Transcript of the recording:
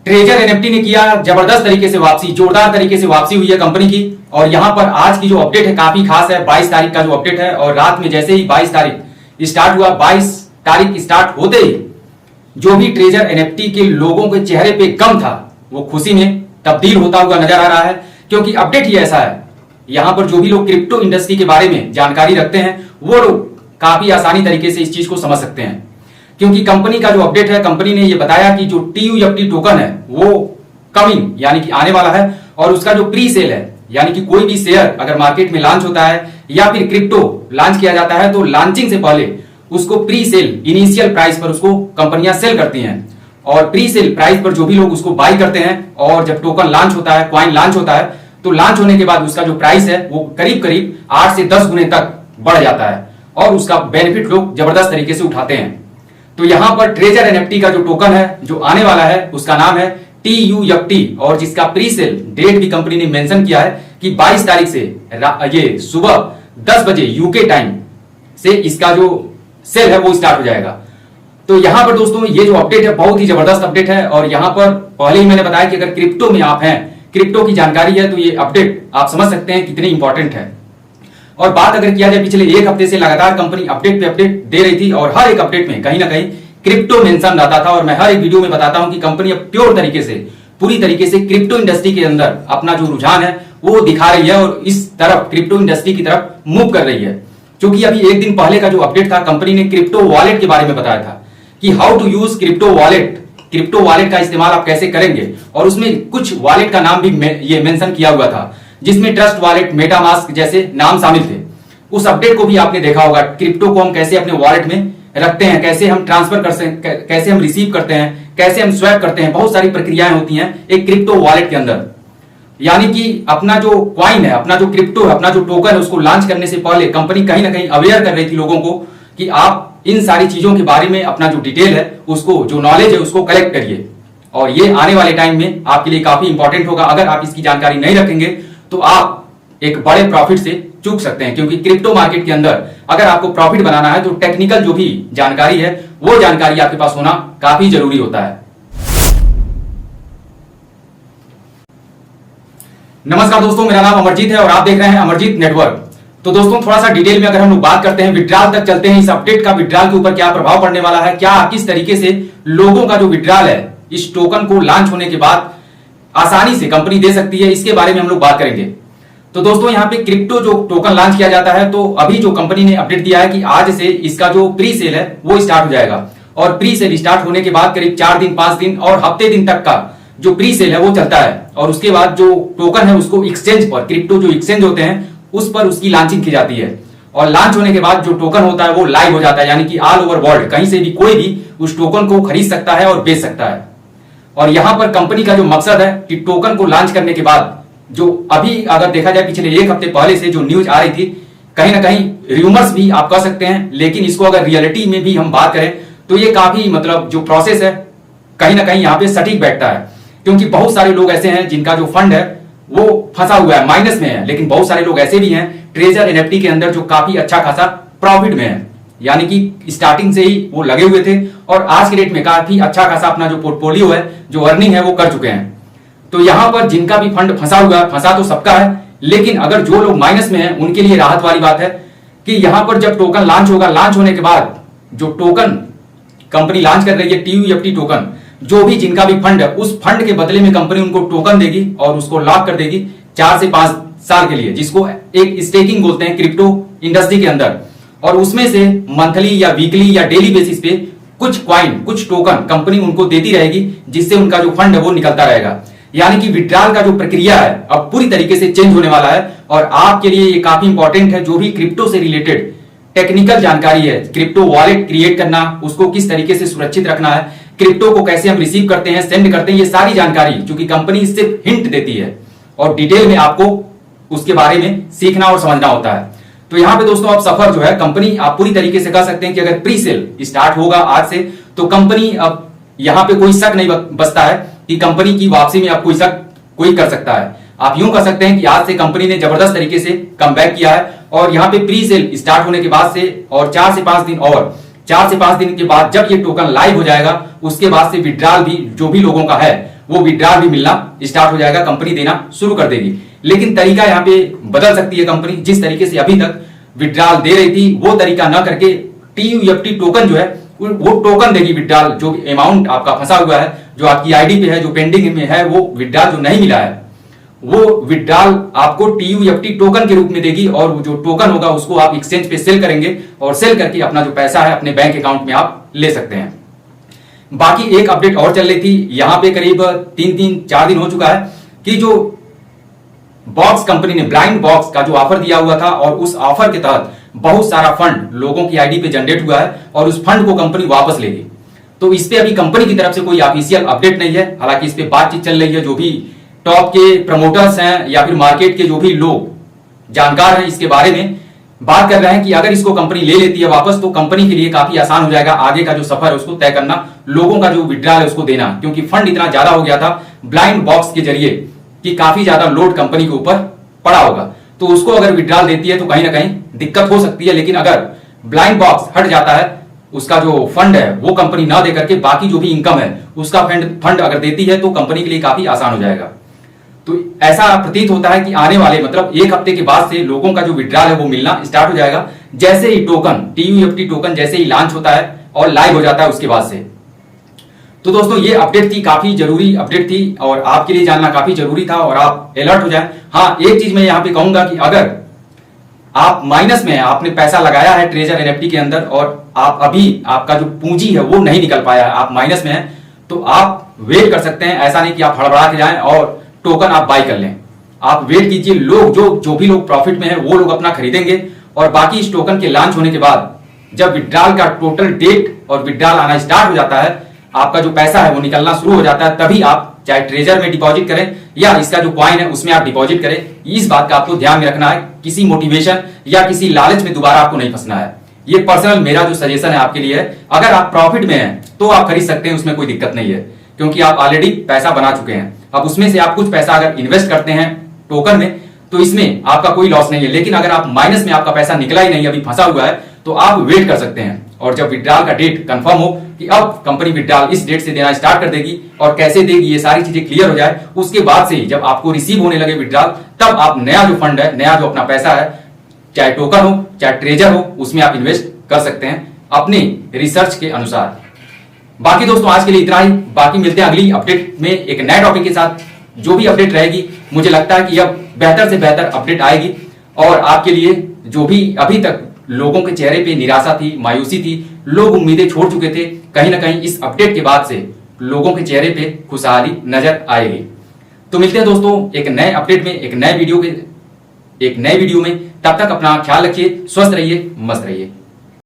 Treasure NFT ने किया जबरदस्त तरीके से वापसी, जोरदार तरीके से वापसी हुई है कंपनी की। और यहां पर आज की जो अपडेट है काफी खास है। 22 तारीख का जो अपडेट है और रात में जैसे ही 22 तारीख स्टार्ट हुआ, 22 तारीख स्टार्ट होते ही जो भी ट्रेजर एनएफटी के लोगों के चेहरे पे गम था वो खुशी में तब्दील होता हुआ नजर आ रहा है, क्योंकि अपडेट ही ऐसा है। यहां पर जो भी लोग क्रिप्टो इंडस्ट्री के बारे में जानकारी रखते हैं वो लोग काफी आसानी तरीके से इस चीज को समझ सकते हैं, क्योंकि कंपनी का जो अपडेट है, कंपनी ने ये बताया कि जो TUFT टोकन है वो कमिंग यानी कि आने वाला है, और उसका जो प्री सेल है यानी कि कोई भी शेयर अगर मार्केट में लॉन्च होता है या फिर क्रिप्टो लॉन्च किया जाता है तो लॉन्चिंग से पहले उसको प्री सेल इनिशियल प्राइस पर उसको कंपनियां सेल करती हैं, और प्री सेल प्राइस पर जो भी लोग उसको बाई करते हैं, और जब टोकन लॉन्च होता है, कॉइन लॉन्च होता है, तो लॉन्च होने के बाद उसका जो प्राइस है वो करीब करीब 8 से 10 गुने तक बढ़ जाता है और उसका बेनिफिट लोग जबरदस्त तरीके से उठाते हैं। तो यहां पर ट्रेजर एनएफटी का जो टोकन है जो आने वाला है उसका नाम है TUFT, और जिसका प्री सेल डेट भी कंपनी ने मेंशन किया है कि 22 तारीख से ये सुबह 10 बजे यूके टाइम से इसका जो सेल है वो स्टार्ट हो जाएगा। तो यहां पर दोस्तों ये जो अपडेट है बहुत ही जबरदस्त अपडेट है, और यहां पर पहले ही मैंने बताया कि अगर क्रिप्टो में आप हैं, क्रिप्टो की जानकारी है, तो ये अपडेट आप समझ सकते हैं कितनी इंपॉर्टेंट है। और बात अगर किया जाए पिछले एक हफ्ते से लगातार कंपनी अपडेट पे अपडेट दे रही थी, और हर एक अपडेट में कहीं ना कहीं क्रिप्टो मेंशन रहता था, और मैं हर एक वीडियो में बताता हूं कि कंपनी अब प्योर तरीके से पूरी तरीके से क्रिप्टो इंडस्ट्री के अंदर अपना जो रुझान है वो दिखा रही है और इस तरफ क्रिप्टो इंडस्ट्री की तरफ मूव कर रही है। क्योंकि अभी एक दिन पहले का जो अपडेट था, कंपनी ने क्रिप्टो वॉलेट के बारे में बताया था कि how to use crypto wallet, crypto wallet का इस्तेमाल आप कैसे करेंगे, और उसमें कुछ वॉलेट का नाम भी ये मेंशन किया हुआ था जिसमें ट्रस्ट वॉलेट, मेटामास्क जैसे नाम शामिल थे। उस अपडेट को भी आपने देखा होगा। क्रिप्टो को हम कैसे अपने वॉलेट में रखते हैं, कैसे हम ट्रांसफर कर सकते हैं, कैसे हम रिसीव करते हैं, कैसे हम स्वैप करते हैं, बहुत सारी प्रक्रियाएं होती हैं एक क्रिप्टो वॉलेट के अंदर। यानी कि अपना जो कॉइन है, अपना जो क्रिप्टो है, अपना जो टोकन है, उसको लॉन्च करने से पहले कंपनी कहीं ना कहीं अवेयर कर रही थी लोगों को कि आप इन सारी चीजों के बारे में अपना जो डिटेल है उसको, जो नॉलेज है उसको कलेक्ट करिए, और ये आने वाले टाइम में आपके लिए काफी इंपॉर्टेंट होगा। अगर आप इसकी जानकारी नहीं रखेंगे तो आप एक बड़े प्रॉफिट से चूक सकते हैं, क्योंकि क्रिप्टो मार्केट के अंदर अगर आपको प्रॉफिट बनाना है तो टेक्निकल जो भी जानकारी है वो जानकारी आपके पास होना काफी जरूरी होता है। नमस्कार दोस्तों, मेरा नाम अमरजीत है और आप देख रहे हैं अमरजीत नेटवर्क। तो दोस्तों थोड़ा सा डिटेल में अगर हम लोग बात करते हैं, विड्रॉल तक चलते हैं। इस अपडेट का विड्रॉल के ऊपर क्या प्रभाव पड़ने वाला है, क्या किस तरीके से लोगों का जो विड्रॉल है इस टोकन को लॉन्च होने के बाद आसानी से कंपनी दे सकती है, इसके बारे में हम लोग बात करेंगे। तो दोस्तों यहाँ पे क्रिप्टो जो टोकन लॉन्च किया जाता है, तो अभी जो कंपनी ने अपडेट दिया है कि आज से इसका जो प्री सेल है वो स्टार्ट हो जाएगा, और प्री सेल स्टार्ट होने के बाद करीब 4 दिन, 5 दिन और हफ्ते दिन तक का जो प्री सेल है वो चलता है, और उसके बाद जो टोकन है उसको एक्सचेंज पर, क्रिप्टो जो एक्सचेंज होते हैं उस पर उसकी लॉन्चिंग की जाती है, और लॉन्च होने के बाद जो टोकन होता है वो लाइव हो जाता है, यानी कि ऑल ओवर वर्ल्ड कहीं से भी कोई भी उस टोकन को खरीद सकता है और बेच सकता है। और यहां पर कंपनी का जो मकसद है कि टोकन को लॉन्च करने के बाद जो अभी अगर देखा जाए पिछले एक हफ्ते पहले से जो न्यूज आ रही थी, कहीं ना कहीं रूमर्स भी आप कह सकते हैं, लेकिन इसको अगर रियलिटी में भी हम बात करें तो ये काफी मतलब जो प्रोसेस है कहीं ना कहीं यहाँ पे सटीक बैठता है, क्योंकि बहुत सारे लोग ऐसे हैं जिनका जो फंड है वो फंसा हुआ है, माइनस में है, लेकिन बहुत सारे लोग ऐसे भी हैं ट्रेजर एनएफटी के अंदर जो काफी अच्छा खासा प्रॉफिट में है, यानी कि स्टार्टिंग से ही वो लगे हुए थे और आज के डेट में काफी अच्छा खासा अपना जो पोर्टफोलियो है, जो अर्निंग है वो कर चुके हैं। तो यहां पर जिनका भी फंड फंसा हुआ है, फंसा तो सबका है, लेकिन अगर जो लोग माइनस में हैं उनके लिए राहत वाली बात है कि यहां पर जब टोकन लॉन्च होगा, लॉन्च होने के बाद जो टोकन कंपनी लॉन्च कर रही है TUFT टोकन, जो भी जिनका भी फंड है उस फंड के बदले में कंपनी उनको टोकन देगी और उसको लॉक कर देगी 4 से 5 साल के लिए, जिसको एक स्टेकिंग बोलते हैं क्रिप्टो इंडस्ट्री के अंदर। और उसमें से मंथली या वीकली या डेली बेसिस पे कुछ क्वाइन, कुछ टोकन कंपनी उनको देती रहेगी, जिससे उनका जो फंड है वो निकलता रहेगा। यानी कि विड्रॉल का जो प्रक्रिया है अब पूरी तरीके से चेंज होने वाला है, और आपके लिए ये काफी इंपॉर्टेंट है। जो भी क्रिप्टो से रिलेटेड टेक्निकल जानकारी है, क्रिप्टो वॉलेट क्रिएट करना, उसको किस तरीके से सुरक्षित रखना है, क्रिप्टो को कैसे हम रिसीव करते हैं, सेंड करते हैं, ये सारी जानकारी चूंकि कंपनी सिर्फ हिंट देती है और डिटेल में आपको उसके बारे में सीखना और समझना होता है। तो यहाँ पे दोस्तों अब सफर जो है कंपनी आप पूरी तरीके से कह सकते हैं कि अगर प्री सेल स्टार्ट होगा आज से, तो कंपनी अब यहाँ पे कोई शक नहीं बचता है कि कंपनी की वापसी में अब कोई शक कोई कर सकता है। आप यूं कह सकते हैं कि आज से कंपनी ने जबरदस्त तरीके से कमबैक किया है, और यहाँ पे प्री सेल स्टार्ट होने के बाद से और 4 से 5 दिन और 4 से 5 दिन के बाद जब ये टोकन लाइव हो जाएगा, उसके बाद से विड्रॉल भी जो भी लोगों का है वो विड्रॉल भी मिलना स्टार्ट हो जाएगा, कंपनी देना शुरू कर देगी। लेकिन तरीका यहाँ पे बदल सकती है कंपनी। जिस तरीके से अभी तक विड्रॉल दे रही थी वो तरीका ना करके TUFT टोकन जो है वो टोकन देगी विड्रॉल। जो अमाउंट आपका फंसा हुआ है, जो आपकी आईडी पे है, जो पेंडिंग में है, वो विड्रॉल जो नहीं मिला है वो विड्रॉल आपको TUFT टोकन के रूप में देगी। और वो जो टोकन होगा उसको आप एक्सचेंज पे सेल करेंगे और सेल करके अपना जो पैसा है अपने बैंक अकाउंट में आप ले सकते हैं। बाकी एक अपडेट और चल रही थी, यहां पे करीब 3-4 दिन हो चुका है कि जो बॉक्स कंपनी ने ब्लाइंड बॉक्स का जो ऑफर दिया हुआ था और उस ऑफर के तहत बहुत सारा फंड लोगों की आईडी पे जनरेट हुआ है और उस फंड को कंपनी वापस लेगी। तो इस पे अभी कंपनी की तरफ से कोई ऑफिशियल अपडेट नहीं है। हालांकि इस पे बातचीत चल रही है, जो भी टॉप के प्रमोटर्स हैं या फिर मार्केट के जो भी लोग जानकार हैं इसके बारे में बात कर रहे हैं कि अगर इसको कंपनी ले लेती है वापस तो कंपनी के लिए काफी आसान हो जाएगा आगे का जो सफर है उसको तय करना, लोगों का जो विड्रॉल है उसको देना। क्योंकि फंड इतना ज्यादा हो गया था ब्लाइंड बॉक्स के जरिए कि काफी ज्यादा लोड कंपनी के ऊपर पड़ा होगा। तो उसको अगर विड्रॉल देती है तो कहीं ना कहीं दिक्कत हो सकती है। लेकिन अगर ब्लाइंड बॉक्स हट जाता है, उसका जो फंड है वो कंपनी ना दे करके बाकी जो भी इनकम है उसका फंड अगर देती है तो कंपनी के लिए काफी आसान हो जाएगा। तो ऐसा प्रतीत होता है कि आने वाले मतलब एक हफ्ते के बाद से लोगों का जो विड्रॉल है वो मिलना स्टार्ट हो जाएगा, जैसे ही टोकन TUFT टोकन जैसे ही लॉन्च होता है और लाइव हो जाता है उसके बाद से। तो दोस्तों ये अपडेट थी, काफी जरूरी अपडेट थी और आपके लिए जानना काफी जरूरी था और आप अलर्ट हो जाएं। हाँ, एक चीज मैं यहां पे कहूंगा कि अगर आप माइनस में हैं, आपने पैसा लगाया है ट्रेजर NFT के अंदर और आप अभी आपका जो पूंजी है वो नहीं निकल पाया है, आप माइनस में हैं, तो आप वेट कर सकते हैं। ऐसा नहीं कि आप हड़बड़ा के जाएं और टोकन आप बाय कर लें। आप वेट कीजिए, लोग जो भी लोग प्रॉफिट में है वो लोग अपना खरीदेंगे और बाकी इस टोकन के लॉन्च होने के बाद जब विड्रॉल का टोटल डेट और विड्रॉल आना स्टार्ट हो जाता है, आपका जो पैसा है वो निकलना शुरू हो जाता है, तभी आप चाहे ट्रेजर में डिपॉजिट करें या इसका जो कॉइन है उसमें आप डिपॉजिट करें। इस बात का आपको ध्यान में रखना है, किसी मोटिवेशन या किसी लालच में दोबारा आपको नहीं फंसना है। ये पर्सनल मेरा जो सजेशन है आपके लिए है। अगर आप प्रॉफिट में हैं तो आप खरीद सकते हैं, उसमें कोई दिक्कत नहीं है क्योंकि आप ऑलरेडी पैसा बना चुके हैं। अब उसमें से आप कुछ पैसा अगर इन्वेस्ट करते हैं टोकन में तो इसमें आपका कोई लॉस नहीं है। लेकिन अगर आप माइनस में, आपका पैसा निकला ही नहीं, अभी फंसा हुआ है, तो आप वेट कर सकते हैं और जब विड्रॉल का डेट कंफर्म हो कि अब कंपनी विड्रॉल इस डेट से देना स्टार्ट कर देगी और कैसे देगी ये सारी चीजें क्लियर हो जाए, उसके बाद से जब आपको रिसीव होने लगे विड्रॉल तब आप नया जो फंड है, नया जो अपना पैसा है, चाहे टोकन हो चाहे ट्रेजर हो, उसमें आप इन्वेस्ट कर सकते हैं अपनी रिसर्च के अनुसार। बाकी दोस्तों आज के लिए इतना ही, बाकी मिलते हैं अगली अपडेट में एक नए टॉपिक के साथ। जो भी अपडेट रहेगी मुझे लगता है कि अब बेहतर से बेहतर अपडेट आएगी और आपके लिए जो भी अभी तक लोगों के चेहरे पे निराशा थी, मायूसी थी, लोग उम्मीदें छोड़ चुके थे, कहीं ना कहीं इस अपडेट के बाद से लोगों के चेहरे पे खुशहाली नजर आएगी। तो मिलते हैं दोस्तों एक नए अपडेट में, एक नए वीडियो में। तब तक अपना ख्याल रखिए, स्वस्थ रहिए, मस्त रहिए।